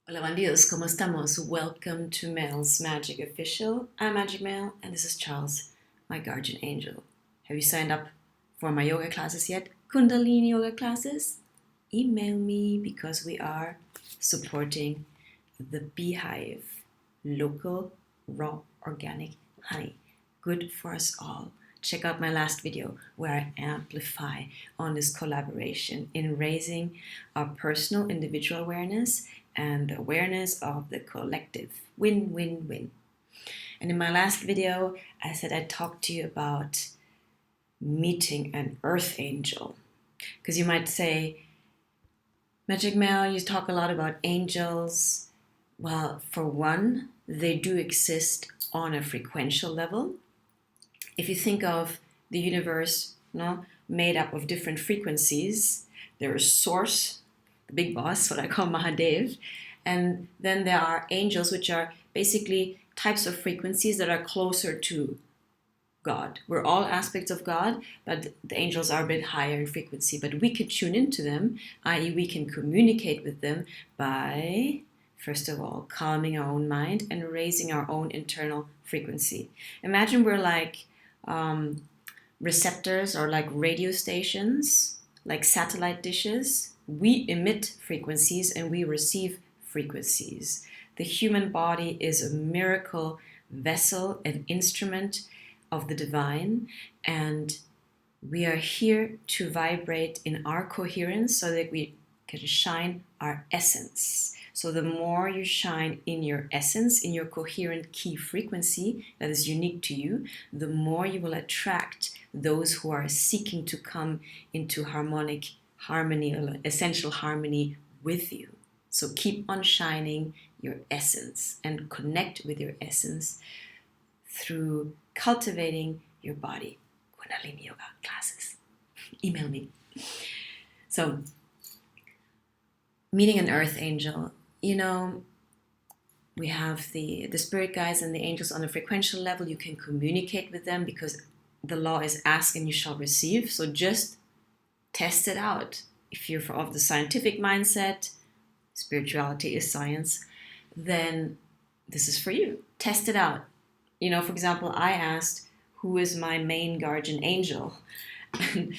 Hola bandidos, ¿cómo estamos? Welcome to Mel's Magic Official. I'm Magic Mel and this is Charles, my guardian angel. Have you signed up for my yoga classes yet? Kundalini yoga classes? Email me because we are supporting the beehive, local, raw, organic honey. Good for us all. Check out my last video where I amplify on this collaboration in raising our personal individual awareness and the awareness of the collective. Win, win, win. And in my last video, I said I'd talk to you about meeting an earth angel. Because you might say, Magic Mel, you talk a lot about angels. Well, for one, they do exist on a frequential level. If you think of the universe, made up of different frequencies, there is Source, the big boss, what I call Mahadev, and then there are angels, which are basically types of frequencies that are closer to God. We're all aspects of God, but the angels are a bit higher in frequency. But we can tune into them, i.e., we can communicate with them by, first of all, calming our own mind and raising our own internal frequency. Imagine we're like receptors or like radio stations, like satellite dishes. We emit frequencies and we receive frequencies. The human body is a miracle vessel, an instrument of the divine, and we are here to vibrate in our coherence so that we can shine our essence. So the more you shine in your essence, in your coherent key frequency that is unique to you, the more you will attract those who are seeking to come into harmonic harmony, essential harmony with you. So keep on shining your essence and connect with your essence through cultivating your body. Kundalini yoga classes. Email me. So, meeting an earth angel. We have the spirit guides and the angels on a frequential level. You can communicate with them because the law is ask and you shall receive. So just test it out. If you're of the scientific mindset, spirituality is science, then this is for you. Test it out. For example, I asked, who is my main guardian angel? And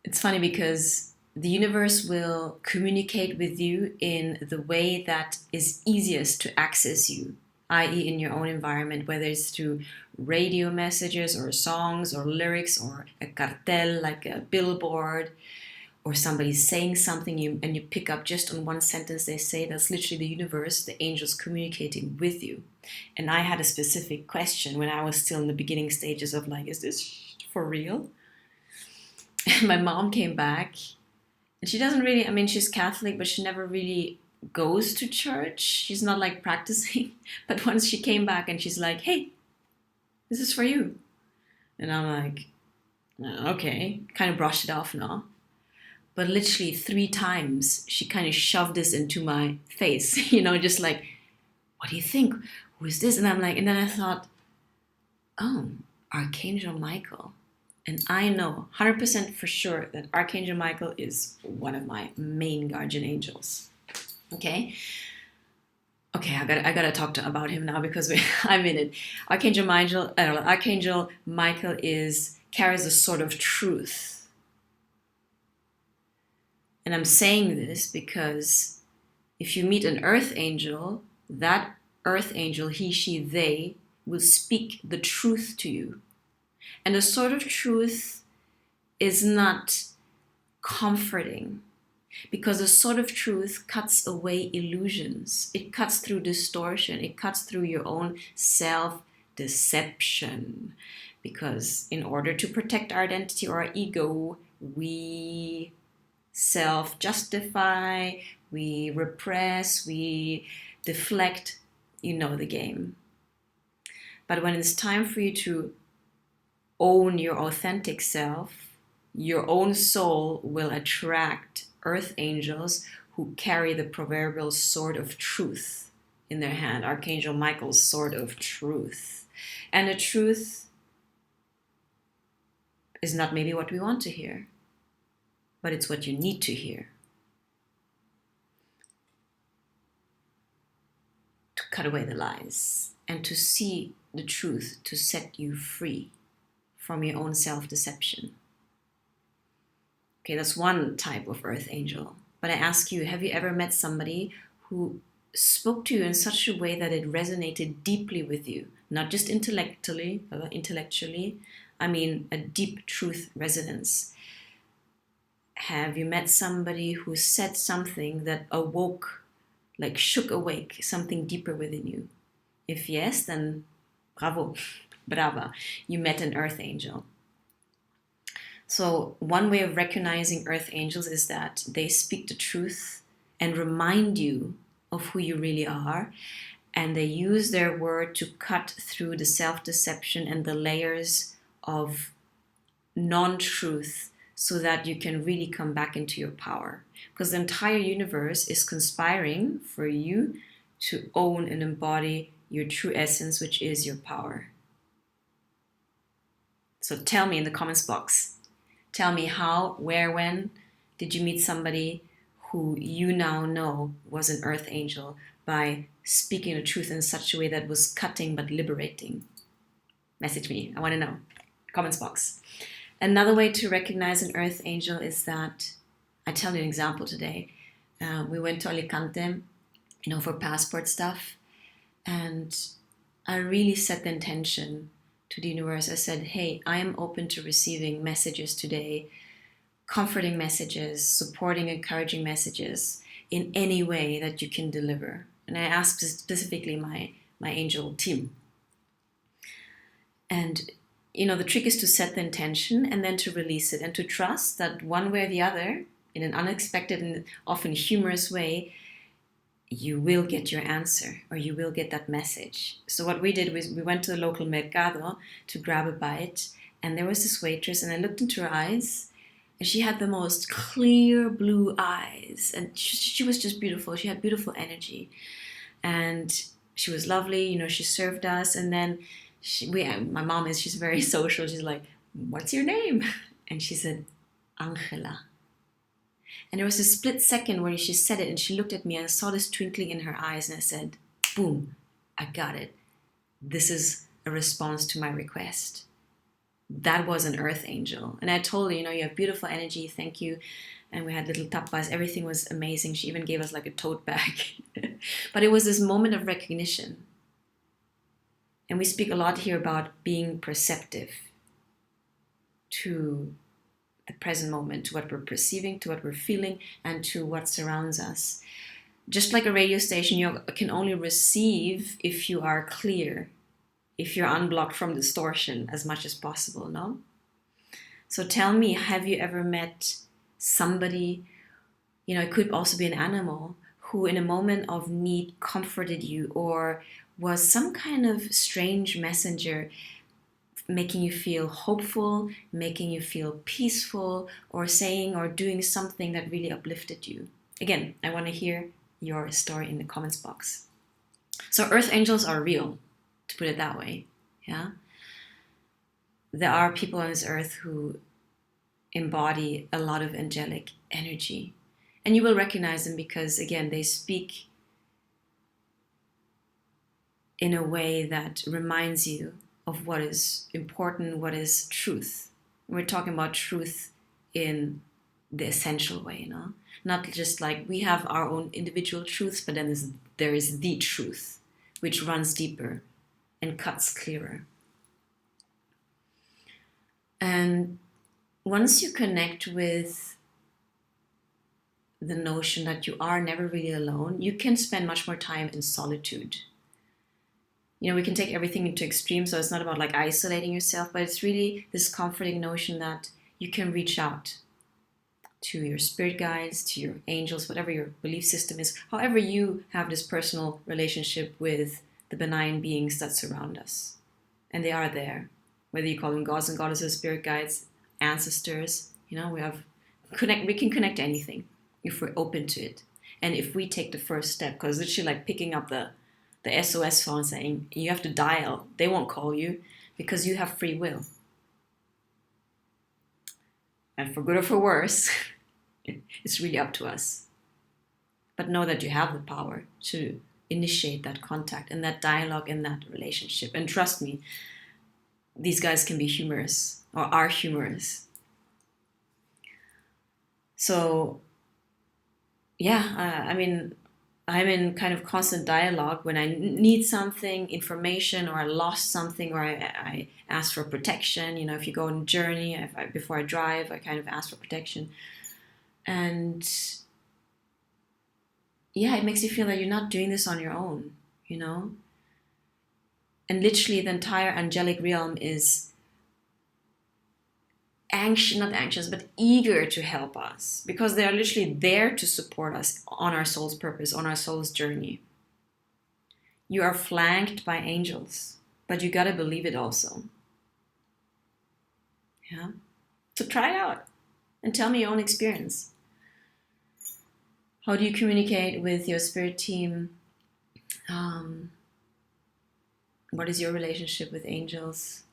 it's funny because the universe will communicate with you in the way that is easiest to access you, i.e. in your own environment, whether it's through radio messages or songs or lyrics or a cartel, like a billboard, or somebody's saying something and you pick up just on one sentence they say. That's literally the universe, the angels communicating with you. And I had a specific question when I was still in the beginning stages of like, is this for real? And my mom came back and she doesn't really, she's Catholic, but she never really goes to church. She's not like practicing. But once she came back and she's like, hey, this is for you. And I'm like, okay, kind of brushed it off now. But literally 3 times she kind of shoved this into my face, just like, what do you think? Who is this? And I'm like, and then I thought, oh, Archangel Michael. And I know 100% for sure that Archangel Michael is one of my main guardian angels. Okay, I gotta talk about him now because I'm in it. Archangel Michael carries a sort of truth. And I'm saying this because if you meet an earth angel, that earth angel, he, she, they, will speak the truth to you. And the sort of truth is not comforting because the sort of truth cuts away illusions. It cuts through distortion. It cuts through your own self-deception. Because in order to protect our identity or our ego, we self-justify, we repress, we deflect, the game. But when it's time for you to own your authentic self, your own soul will attract earth angels who carry the proverbial sword of truth in their hand, Archangel Michael's sword of truth. And the truth is not maybe what we want to hear, but it's what you need to hear. cut away the lies and to see the truth, to set you free from your own self-deception. Okay, that's one type of earth angel. But I ask you, have you ever met somebody who spoke to you in such a way that it resonated deeply with you? Not just intellectually, I mean a deep truth resonance. Have you met somebody who said something that awoke, like shook awake, something deeper within you? If yes, then bravo, brava, you met an earth angel. So one way of recognizing earth angels is that they speak the truth and remind you of who you really are, and they use their word to cut through the self-deception and the layers of non-truth so that you can really come back into your power. Because the entire universe is conspiring for you to own and embody your true essence, which is your power. So tell me in the comments box. Tell me how, where, when did you meet somebody who you now know was an earth angel by speaking the truth in such a way that was cutting but liberating? Message me. I want to know. Comments box. Another way to recognize an earth angel is that, I tell you an example today. We went to Alicante, for passport stuff, and I really set the intention to the universe. I said, hey, I am open to receiving messages today, comforting messages, supporting, encouraging messages in any way that you can deliver. And I asked specifically my angel team. And the trick is to set the intention and then to release it and to trust that one way or the other, in an unexpected and often humorous way, you will get your answer or you will get that message. So what we did was we went to the local mercado to grab a bite, and there was this waitress, and I looked into her eyes, and she had the most clear blue eyes, and she was just beautiful. She had beautiful energy, and she was lovely. She served us, and then my mom she's very social. She's like, what's your name? And she said, Angela. And there was a split second where she said it and she looked at me and I saw this twinkling in her eyes and I said, boom, I got it. This is a response to my request. That was an earth angel. And I told her, you have beautiful energy, thank you. And we had little tapas, everything was amazing. She even gave us like a tote bag. But it was this moment of recognition. And we speak a lot here about being perceptive to the present moment, to what we're perceiving, to what we're feeling, and to what surrounds us. Just like a radio station, you can only receive if you are clear, if you're unblocked from distortion as much as possible, no? So tell me, have you ever met somebody, it could also be an animal, who in a moment of need comforted you or was some kind of strange messenger making you feel hopeful, making you feel peaceful, or saying or doing something that really uplifted you? Again, I want to hear your story in the comments box. So earth angels are real, to put it that way. Yeah, there are people on this earth who embody a lot of angelic energy, and you will recognize them because, again, they speak in a way that reminds you of what is important, what is truth. We're talking about truth in the essential way, not just like we have our own individual truths, but then there is the truth, which runs deeper and cuts clearer. And once you connect with the notion that you are never really alone, you can spend much more time in solitude. We can take everything into extreme, so it's not about like isolating yourself, but it's really this comforting notion that you can reach out to your spirit guides, to your angels, whatever your belief system is, however you have this personal relationship with the benign beings that surround us. And they are there, whether you call them gods and goddesses, spirit guides, ancestors, we can connect to anything if we're open to it. And if we take the first step, because literally like picking up the SOS phone saying you have to dial, they won't call you because you have free will. And for good or for worse, it's really up to us. But know that you have the power to initiate that contact and that dialogue and that relationship. And trust me, these guys can be humorous or are humorous. So yeah, I mean, I'm in kind of constant dialogue when I need something, information, or I lost something, or I ask for protection. You know, if you go on a journey, before I drive, I kind of ask for protection. And yeah, it makes you feel that you're not doing this on your own, you know? And literally the entire angelic realm is not anxious, but eager to help us, because they are literally there to support us on our soul's purpose, on our soul's journey. You are flanked by angels, but you gotta believe it also. Yeah. So try it out and tell me your own experience. How do you communicate with your spirit team? What is your relationship with angels?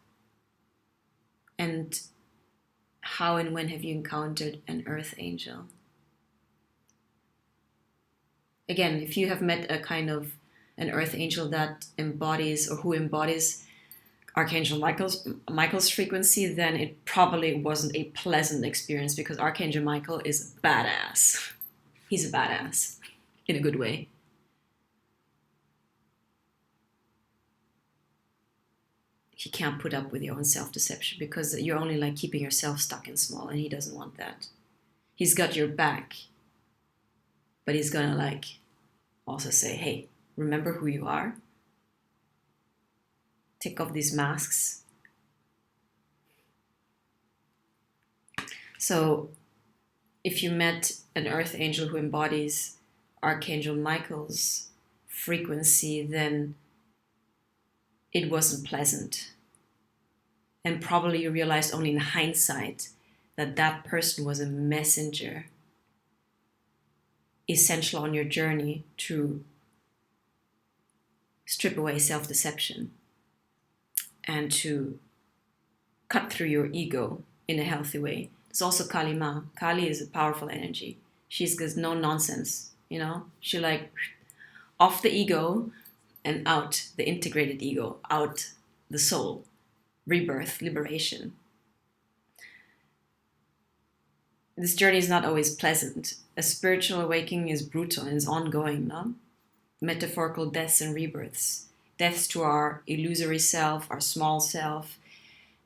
And how and when have you encountered an earth angel? Again, if you have met an earth angel that embodies, or who embodies Archangel Michael's frequency, then it probably wasn't a pleasant experience, because Archangel Michael is badass. He's a badass in a good way. He can't put up with your own self-deception, because you're only like keeping yourself stuck and small, and he doesn't want that. He's got your back, but he's gonna like also say, hey, remember who you are. Take off these masks. So if you met an earth angel who embodies Archangel Michael's frequency, then it wasn't pleasant. And probably you realized only in hindsight that that person was a messenger, essential on your journey to strip away self-deception and to cut through your ego in a healthy way. It's also Kali Ma. Kali is a powerful energy. She's just no nonsense, you know? She like off the ego and out the integrated ego, out the soul, rebirth, liberation. This journey is not always pleasant. A spiritual awakening is brutal and is ongoing, no? Metaphorical deaths and rebirths. Deaths to our illusory self, our small self,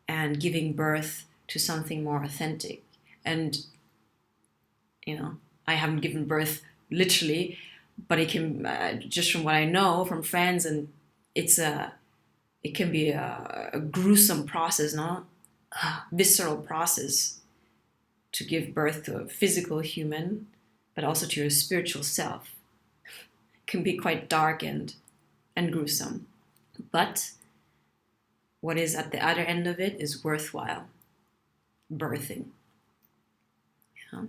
and giving birth to something more authentic. And, you know, I haven't given birth literally, but it can, just from what I know from friends, and it can be a gruesome process, no? Visceral process to give birth to a physical human, but also to your spiritual self. It can be quite dark and gruesome. But what is at the other end of it is worthwhile. Birthing. Yeah.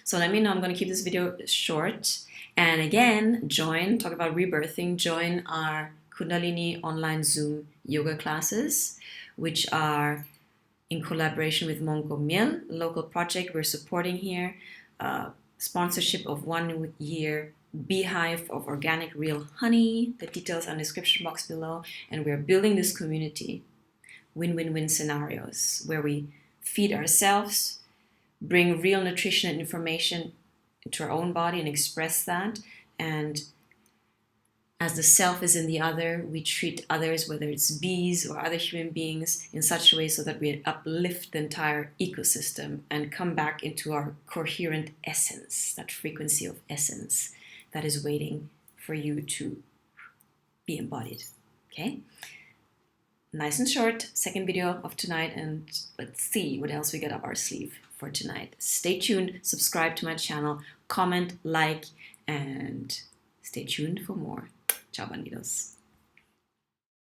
So let me know. I'm going to keep this video short. And again, talk about rebirthing, join our Kundalini online Zoom yoga classes, which are in collaboration with Monko Miel, a local project we're supporting here. Sponsorship of 1 year beehive of organic real honey. The details are in the description box below. And we're building this community, win-win-win scenarios, where we feed ourselves, bring real nutrition and information into our own body and express that. And as the self is in the other, we treat others, whether it's bees or other human beings, in such a way so that we uplift the entire ecosystem and come back into our coherent essence, that frequency of essence that is waiting for you to be embodied. Okay? Nice and short, second video of tonight, and let's see what else we got up our sleeve for tonight. Stay tuned, subscribe to my channel, comment, like, and stay tuned for more. Ciao, bandidos.